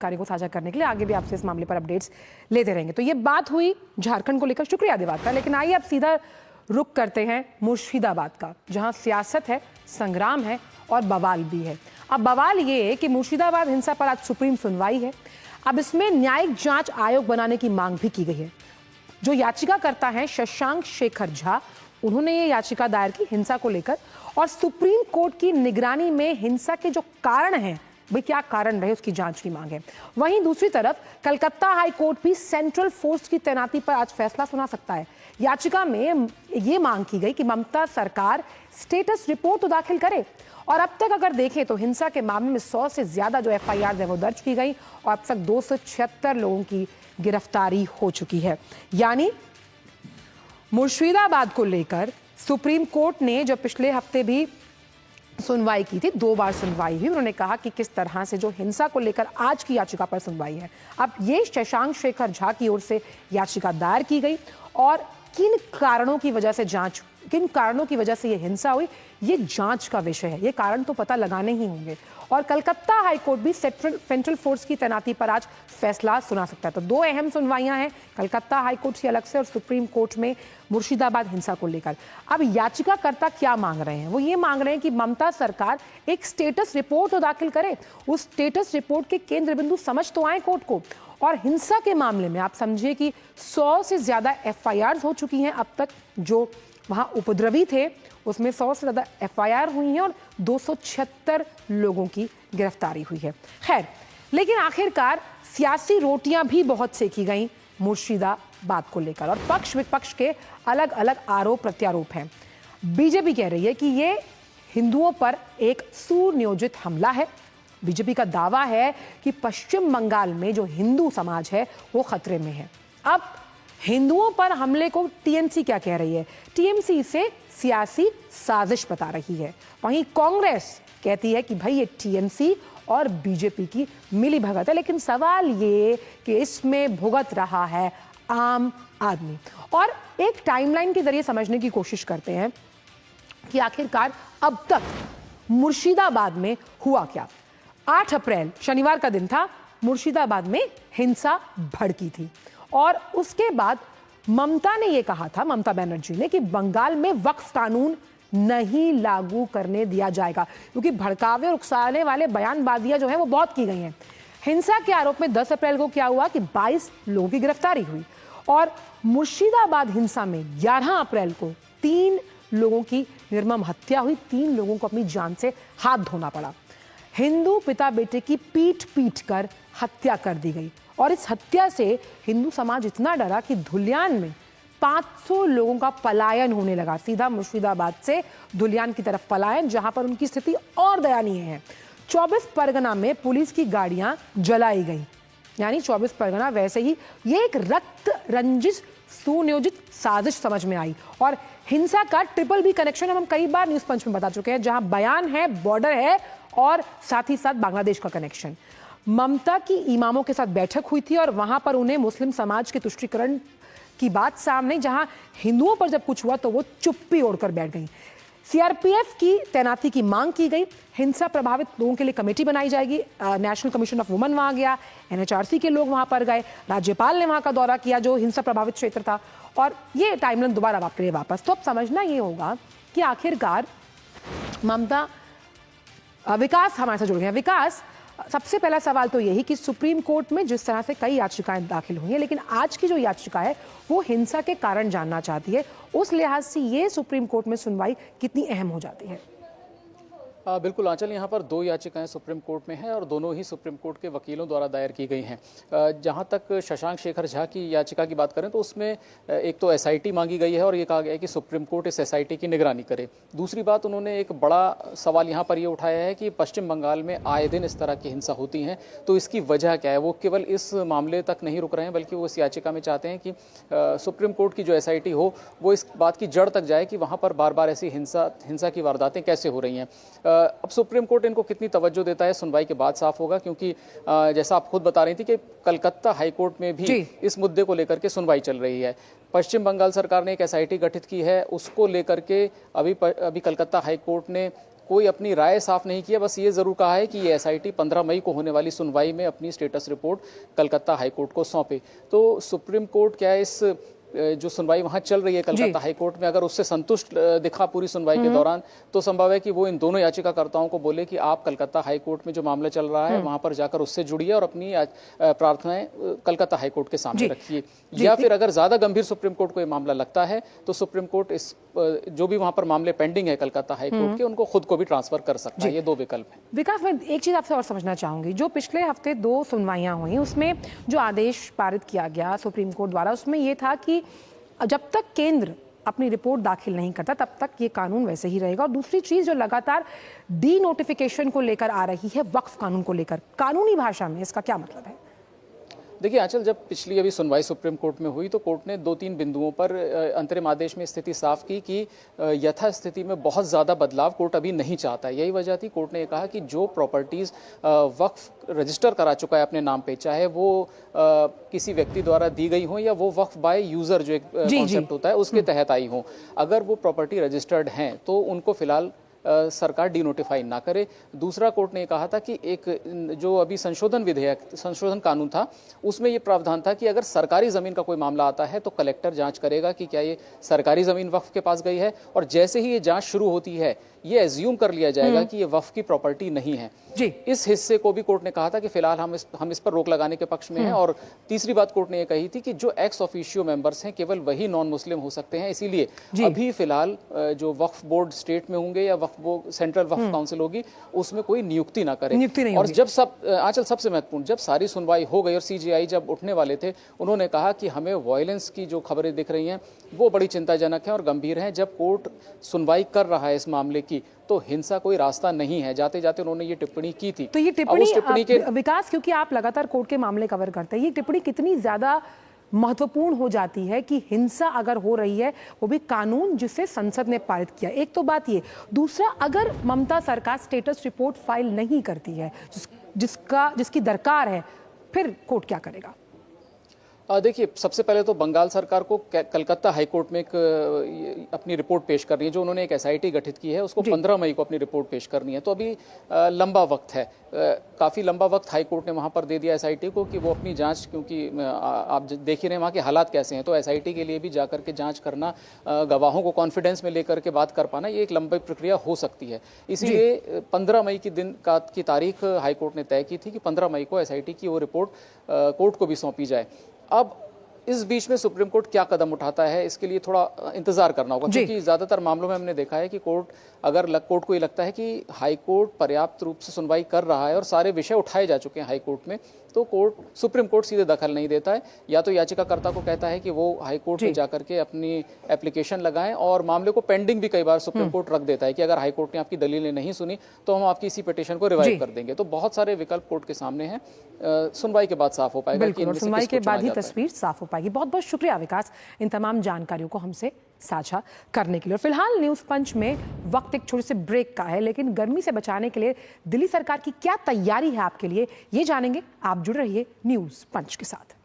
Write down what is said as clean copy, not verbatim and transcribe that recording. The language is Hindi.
कार्य को साझा करने के लिए। आगे भी आपसे इस मामले पर अपडेट्स लेते रहेंगे। तो ये बात हुई झारखंड को लेकर, शुक्रिया दिवाकर। लेकिन आइए अब सीधा रुख करते हैं मुर्शिदाबाद का, जहां सियासत है, संग्राम है और बवाल भी है। अब बवाल ये है कि मुर्शिदाबाद हिंसा पर आज सुप्रीम सुनवाई है। अब इसमें न्यायिक जांच आयोग बनाने की मांग भी की गई है। जो याचिकाकर्ता हैं शशांक शेखर झा, उन्होंने ये याचिका दायर की हिंसा को लेकर, और सुप्रीम कोर्ट की निगरानी में हिंसा के जो कारण हैं, भाई क्या कारण रहे, उसकी जांच की मांग है। वहीं दूसरी तरफ कलकत्ता हाई कोर्ट भी सेंट्रल फोर्स की तैनाती पर आज फैसला सुना सकता है। याचिका में ये मांग की गई कि ममता सरकार स्टेटस रिपोर्ट तो दाखिल करे, और अब तक अगर देखें तो हिंसा के मामले में 100 से ज्यादा जो एफआईआर है वो दर्ज की गई, और अब तक 276 लोगों की गिरफ्तारी हो चुकी है। यानी मुर्शिदाबाद को लेकर सुप्रीम कोर्ट ने जो पिछले हफ्ते भी सुनवाई की थी, 2 बार सुनवाई हुई, उन्होंने कहा कि किस तरह से जो हिंसा को लेकर आज की याचिका पर सुनवाई है। अब ये शशांक शेखर झा की ओर से याचिका दायर की गई, और किन कारणों की वजह से ये हिंसा हुई, ये जांच का विषय है। ये कारण तो पता लगाने ही होंगे। और कलकत्ता हाईकोर्ट भी सेंट्रल फोर्स की तैनाती पर आज फैसला सुना सकता है। तो 2 अहम सुनवाइयां हैं, कलकत्ता हाईकोर्ट से अलग से और सुप्रीम कोर्ट में मुर्शिदाबाद हिंसा को लेकर। अब याचिकाकर्ता क्या मांग रहे हैं? वो ये मांग रहे हैं कि ममता सरकार एक स्टेटस रिपोर्ट तो दाखिल करे, उस स्टेटस रिपोर्ट के केंद्र बिंदु समझ तो आए कोर्ट को। और हिंसा के मामले में आप समझिए कि 100 से ज्यादा एफआईआर हो चुकी हैं अब तक। जो वहां उपद्रवी थे उसमें 100 से ज्यादा एफआईआर हुई हैं और 276 लोगों की गिरफ्तारी हुई है। खैर, लेकिन आखिरकार सियासी रोटियां भी बहुत सेकी गई मुर्शिदाबाद को लेकर, और पक्ष विपक्ष के अलग अलग आरोप प्रत्यारोप हैं। बीजेपी कह रही है कि ये हिंदुओं पर एक सुनियोजित हमला है। बीजेपी का दावा है कि पश्चिम बंगाल में जो हिंदू समाज है वो खतरे में है। अब हिंदुओं पर हमले को टीएमसी क्या कह रही है? टीएमसी इसे सियासी साजिश बता रही है। वहीं कांग्रेस कहती है कि भाई ये टीएमसी और बीजेपी की मिली भगत है। लेकिन सवाल ये कि इसमें भुगत रहा है आम आदमी। और एक टाइमलाइन के जरिए समझने की कोशिश करते हैं कि आखिरकार अब तक मुर्शिदाबाद में हुआ क्या। 8 अप्रैल शनिवार का दिन था, मुर्शिदाबाद में हिंसा भड़की थी, और उसके बाद ममता ने यह कहा था, ममता बनर्जी ने, कि बंगाल में वक्फ कानून नहीं लागू करने दिया जाएगा, क्योंकि भड़कावे और उकसाने वाले बयानबाजियां जो है वो बहुत की गई हैं। हिंसा के आरोप में 10 अप्रैल को क्या हुआ कि 22 लोगों की गिरफ्तारी हुई, और मुर्शिदाबाद हिंसा में 11 अप्रैल को 3 लोगों की निर्मम हत्या हुई। 3 लोगों को अपनी जान से हाथ धोना पड़ा। हिंदू पिता बेटे की पीट पीट कर हत्या कर दी गई, और इस हत्या से हिंदू समाज इतना डरा कि धुलियान में 500 लोगों का पलायन होने लगा। सीधा मुर्शिदाबाद से धुलियान की तरफ पलायन, जहां पर उनकी स्थिति और दयनीय है। 24 परगना में पुलिस की गाड़ियां जलाई गई, यानी 24 परगना वैसे ही। ये एक रक्त रंजिश सुनियोजित साजिश समझ में आई। और हिंसा का ट्रिपल बी कनेक्शन हम कई बार न्यूज पंच में बता चुके हैं, जहां बयान है, बॉर्डर है, और साथ ही साथ बांग्लादेश का कनेक्शन। ममता की इमामों के साथ बैठक हुई थी, और वहां पर उन्हें मुस्लिम समाज के तुष्टीकरण की बात सामने, जहां हिंदुओं पर जब कुछ हुआ तो वो चुप्पी ओढ़कर बैठ गई। सीआरपीएफ की तैनाती की मांग की गई। हिंसा प्रभावित लोगों के लिए कमेटी बनाई जाएगी। नेशनल कमीशन ऑफ वुमेन वहां गया, एनएचआरसी के लोग वहां पर गए, राज्यपाल ने वहां का दौरा किया जो हिंसा प्रभावित क्षेत्र था, और ये टाइमलाइन दोबारा आपके लिए वापस। तो अब समझना ये होगा कि आखिरकार ममता, विकास हमारे साथ जुड़ गए हैं। विकास, सबसे पहला सवाल तो यही कि सुप्रीम कोर्ट में जिस तरह से कई याचिकाएं दाखिल हुई हैं, लेकिन आज की जो याचिका है वो हिंसा के कारण जानना चाहती है। उस लिहाज से ये सुप्रीम कोर्ट में सुनवाई कितनी अहम हो जाती है? बिल्कुल आंचल, यहाँ पर 2 याचिकाएं सुप्रीम कोर्ट में हैं और दोनों ही सुप्रीम कोर्ट के वकीलों द्वारा दायर की गई हैं। जहाँ तक शशांक शेखर झा की याचिका की बात करें तो उसमें एक तो एसआईटी मांगी गई है और ये कहा गया है कि सुप्रीम कोर्ट इस एसआईटी की निगरानी करे। दूसरी बात, उन्होंने एक बड़ा सवाल यहाँ पर ये उठाया है कि पश्चिम बंगाल में आए दिन इस तरह की हिंसा होती हैं, तो इसकी वजह क्या है। वो केवल इस मामले तक नहीं रुक रहे हैं, बल्कि वो इस याचिका में चाहते हैं कि सुप्रीम कोर्ट की जो एसआईटी हो वो इस बात की जड़ तक जाए कि वहाँ पर बार बार ऐसी हिंसा की वारदातें कैसे हो रही हैं। अब सुप्रीम कोर्ट इनको कितनी तवज्जो देता है सुनवाई के बाद साफ होगा, क्योंकि जैसा आप खुद बता रही थी कि कलकत्ता हाईकोर्ट में भी इस मुद्दे को लेकर के सुनवाई चल रही है। पश्चिम बंगाल सरकार ने एक एसआईटी गठित की है, उसको लेकर के अभी कलकत्ता हाईकोर्ट ने कोई अपनी राय साफ नहीं किया, बस ये जरूर कहा है कि ये एसआईटी 15 मई को होने वाली सुनवाई में अपनी स्टेटस रिपोर्ट कलकत्ता हाईकोर्ट को सौंपे। तो सुप्रीम कोर्ट क्या है, इस जो सुनवाई वहां चल रही है कलकत्ता हाईकोर्ट में, अगर उससे संतुष्ट दिखा पूरी सुनवाई के दौरान, तो संभव है कि वो इन दोनों याचिकाकर्ताओं को बोले कि आप कलकत्ता हाईकोर्ट में जो मामला चल रहा है वहां पर जाकर उससे जुड़िए और अपनी प्रार्थनाएं कलकत्ता हाईकोर्ट के सामने रखिए। या फिर अगर ज्यादा गंभीर सुप्रीम कोर्ट को ये मामला लगता है तो सुप्रीम कोर्ट इस जो भी वहां पर मामले पेंडिंग है कलकत्ता हाईकोर्ट के, उनको खुद को भी ट्रांसफर कर सकता है। ये दो विकल्प हैं। विकास, मैं एक चीज आपसे और समझना चाहूंगी, जो पिछले हफ्ते 2 सुनवाइयां हुई उसमें जो आदेश पारित किया गया सुप्रीम कोर्ट द्वारा, उसमें यह था कि जब तक केंद्र अपनी रिपोर्ट दाखिल नहीं करता तब तक ये कानून वैसे ही रहेगा। और दूसरी चीज जो लगातार डी नोटिफिकेशन को लेकर आ रही है, वक्फ कानून को लेकर, कानूनी भाषा में इसका क्या मतलब है? देखिए आंचल, जब पिछली अभी सुनवाई सुप्रीम कोर्ट में हुई तो कोर्ट ने 2-3 बिंदुओं पर अंतरिम आदेश में स्थिति साफ की कि यथास्थिति में बहुत ज़्यादा बदलाव कोर्ट अभी नहीं चाहता। यही वजह थी, कोर्ट ने ये कहा कि जो प्रॉपर्टीज़ वक्फ रजिस्टर करा चुका है अपने नाम पे, चाहे वो किसी व्यक्ति द्वारा दी गई हो या वो वक्फ बाय यूज़र जो एक कॉन्सेप्ट होता है उसके तहत आई हो, अगर वो प्रॉपर्टी रजिस्टर्ड हैं तो उनको फिलहाल सरकार डी नोटिफाई ना करे। दूसरा, कोर्ट ने कहा था कि एक जो अभी संशोधन कानून था उसमें ये प्रावधान था कि अगर सरकारी ज़मीन का कोई मामला आता है तो कलेक्टर जांच करेगा कि क्या ये सरकारी ज़मीन वक्फ के पास गई है, और जैसे ही ये जांच शुरू होती है ये एज्यूम कर लिया जाएगा कि ये वक्फ की प्रॉपर्टी नहीं है। इस हिस्से को भी कोर्ट ने कहा था कि फिलहाल हम इस पर रोक लगाने के पक्ष में हैं। और तीसरी बात कोर्ट ने ये कही थी कि जो एक्स ऑफिशियो मेंबर्स हैं केवल वही नॉन मुस्लिम हो सकते हैं, इसीलिए अभी फिलहाल जो वक्फ बोर्ड स्टेट में होंगे या वक्फ बोर्ड सेंट्रल वक्फ काउंसिल होगी उसमें कोई नियुक्ति ना करे। और जब आंचल सबसे महत्वपूर्ण, जब सारी सुनवाई हो गई और सीजेआई जब उठने वाले थे, उन्होंने कहा कि हमें वायलेंस की जो खबरें दिख रही हैं वो बड़ी चिंताजनक है और गंभीर है। जब कोर्ट सुनवाई कर रहा है इस मामले की तो हिंसा कोई रास्ता नहीं है। जाते जाते उन्होंने ये टिप्पणी की थी। तो ये टिप्पणी के विकास, क्योंकि आप लगातार कोर्ट के मामले कवर करते हैं, ये टिप्पणी कितनी ज्यादा महत्वपूर्ण हो जाती है कि हिंसा अगर हो रही है वो भी कानून जिसे संसद ने पारित किया। एक तो बात ये, दूसरा, अगर ममता सरकार स्टेटस रिपोर्ट फाइल नहीं करती है जिसकी दरकार है, फिर कोर्ट क्या करेगा? देखिए, सबसे पहले तो बंगाल सरकार को कलकत्ता हाईकोर्ट में एक अपनी रिपोर्ट पेश करनी है। जो उन्होंने एक एसआईटी गठित की है उसको 15 मई को अपनी रिपोर्ट पेश करनी है। तो अभी लंबा वक्त है, काफ़ी लंबा वक्त हाईकोर्ट ने वहाँ पर दे दिया एसआईटी को कि वो अपनी जांच, क्योंकि आप देख ही रहे हैं वहाँ के हालात कैसे हैं, तो एसआईटी के लिए भी जाकर के जांच करना, गवाहों को कॉन्फिडेंस में लेकर के बात कर पाना, ये एक लंबी प्रक्रिया हो सकती है। इसीलिए 15 मई की तारीख हाईकोर्ट ने तय की थी कि 15 मई को एसआईटी की वो रिपोर्ट कोर्ट को भी सौंपी जाए। अब इस बीच में सुप्रीम कोर्ट क्या कदम उठाता है इसके लिए थोड़ा इंतजार करना होगा, क्योंकि ज्यादातर मामलों में हमने देखा है कि कोर्ट को ये लगता है कि हाई कोर्ट पर्याप्त रूप से सुनवाई कर रहा है और सारे विषय उठाए जा चुके हैं हाई कोर्ट में, तो सुप्रीम कोर्ट सीधे दखल नहीं देता है। या तो याचिकाकर्ता को कहता है कि वो हाई कोर्ट में जाकर के अपनी एप्लीकेशन लगाएं, और मामले को पेंडिंग भी कई बार सुप्रीम कोर्ट रख देता है कि अगर हाई कोर्ट ने आपकी दलीलें नहीं सुनी तो हम आपकी इसी पिटीशन को रिवाइव कर देंगे। तो बहुत सारे विकल्प कोर्ट के सामने हैं। सुनवाई के बाद साफ हो पाएगा कि सुनवाई के बाद ही तस्वीर साफ हो पाएगी। बहुत बहुत शुक्रिया विकास इन तमाम जानकारियों को हमसे साझा करने के लिए। और फिलहाल न्यूज पंच में वक्त एक छोटे से ब्रेक का है, लेकिन गर्मी से बचाने के लिए दिल्ली सरकार की क्या तैयारी है आपके लिए, ये जानेंगे। आप जुड़ रहिए न्यूज पंच के साथ।